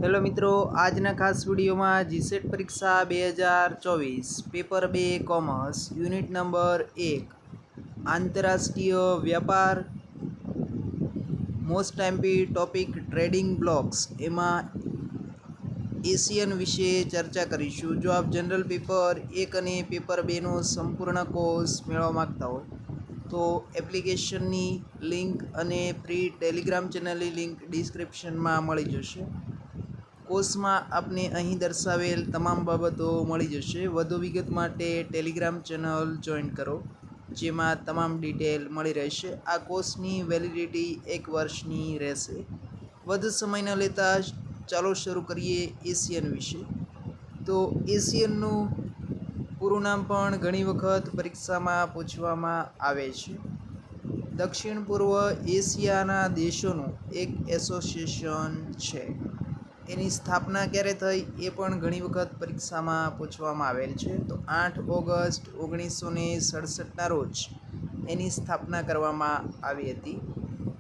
Hello મિત્રો, આજના ખાસ વિડીયોમાં જીસેટ પરીક્ષા 2024 પેપર 2 કોમર્સ યુનિટ નંબર 1 આંતરરાષ્ટ્રીય વ્યાપાર most MP topic trading blocks એમાં એશિયન વિશે ચર્ચા કરીશું। જો આપ જનરલ પેપર 1 અને પેપર 2નો સંપૂર્ણ કોર્સ મેળવવા માગતા હોય તો એપ્લિકેશનની લિંક અને ફ્રી ટેલિગ્રામ ચેનલની લિંક ડિસ્ક્રિપ્શનમાં મળી જશે। કોર્સમાં આપને અહીં દર્શાવેલ તમામ બાબતો મળી જશે। વધુ વિગત માટે ટેલિગ્રામ ચેનલ જોઈન કરો, જેમાં તમામ ડિટેલ મળી રહેશે। આ કોર્સની વેલિડિટી 1 વર્ષની રહેશે। વધુ સમય ન લેતા ચાલો શરૂ કરીએ એશિયન વિશે। તો એશિયનનું પૂરું નામ પણ ઘણી વખત પરીક્ષામાં પૂછવામાં આવે છે। દક્ષિણ પૂર્વ એશિયાના દેશોનું એક એસોસિએશન છે। એની સ્થાપના ક્યારે થઈ એ પણ ઘણી વખત પરીક્ષામાં પૂછવામાં આવેલ છે। તો 8 ઓગસ્ટ 1967ના રોજ એની સ્થાપના કરવામાં આવી હતી।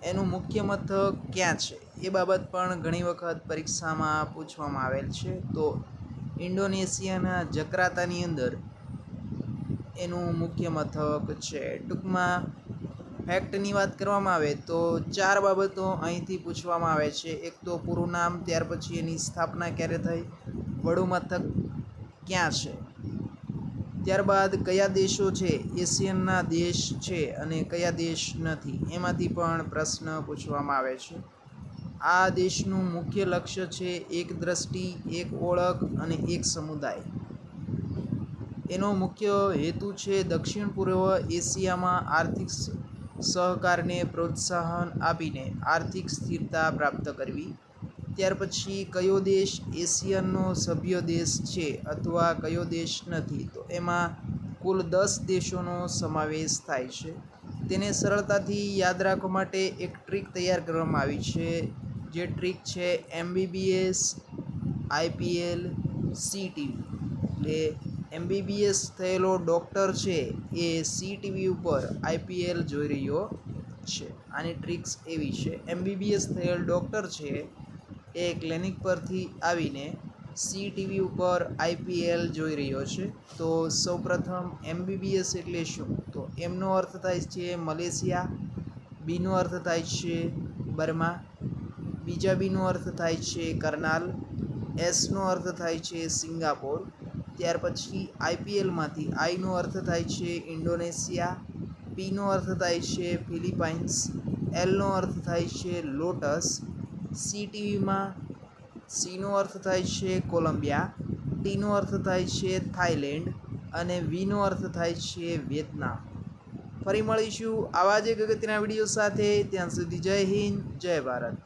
એનું મુખ્ય મથક ક્યાં છે એ બાબત પણ ઘણી વખત પરીક્ષામાં પૂછવામાં આવેલ છે। તો ઇન્ડોનેશિયાના જકાર્તાની અંદર એનું મુખ્ય મથક છે। ટૂંકમાં ફેક્ટની વાત કરવામાં આવે તો 4 બાબતો અહીંથી પૂછવામાં આવે છે। એક તો પૂરું નામ, ત્યાર પછી એની સ્થાપના ક્યારે થઈ, વડું મથક ક્યાં છે, ત્યારબાદ કયા દેશો છે એશિયનના દેશ છે અને કયા દેશ નથી, એમાંથી પણ પ્રશ્ન પૂછવામાં આવે છે। આ દેશનું મુખ્ય લક્ષ્ય છે એક દ્રષ્ટિ, એક ઓળખ અને એક સમુદાય। એનો મુખ્ય હેતુ છે દક્ષિણ પૂર્વ એશિયામાં આર્થિક સહકારને પ્રોત્સાહન આપીને આર્થિક સ્થિરતા પ્રાપ્ત કરવી। ત્યાર પછી કયો દેશ એશિયનનો સભ્ય દેશ છે અથવા કયો દેશ નથી, તો એમાં કુલ 10 દેશોનો સમાવેશ થાય છે। તેને સરળતાથી યાદ રાખવા માટે એક ટ્રીક તૈયાર કરવામાં આવી છે, જે ટ્રીક છે MBBS IPL CTV। એટલે MBBS થયેલો ડૉક્ટર છે એ CTV ઉપર IPL જોઈ રહ્યો છે। આની ટ્રિક્સ એવી છે, MBBS થયેલ ડૉક્ટર છે એ ક્લિનિક પરથી આવીને CTV ઉપર IPL જોઈ રહ્યો છે। તો સૌપ્રથમ MBBS એટલે શું? તો એમનો અર્થ થાય છે મલેશિયા, બીનો અર્થ થાય છે બર્મા, બીજા બીનો અર્થ થાય છે કરનાલ, એસનો અર્થ થાય છે સિંગાપોર, ત્યાર પછી IPLમાંથી આઈનો અર્થ થાય છે ઇન્ડોનેશિયા, પીનો અર્થ થાય છે ફિલિપાઇન્સ, એલનો અર્થ થાય છે લોટસ, CTVમાં સીનો અર્થ થાય છે કોલંબિયા, ટીનો અર્થ થાય છે થાઈલેન્ડ અને વીનો અર્થ થાય છે વિયેતનામ। ફરી મળીશું આવા જ એક અગત્યના વિડીયો સાથે। ત્યાં સુધી જય હિન્દ, જય ભારત।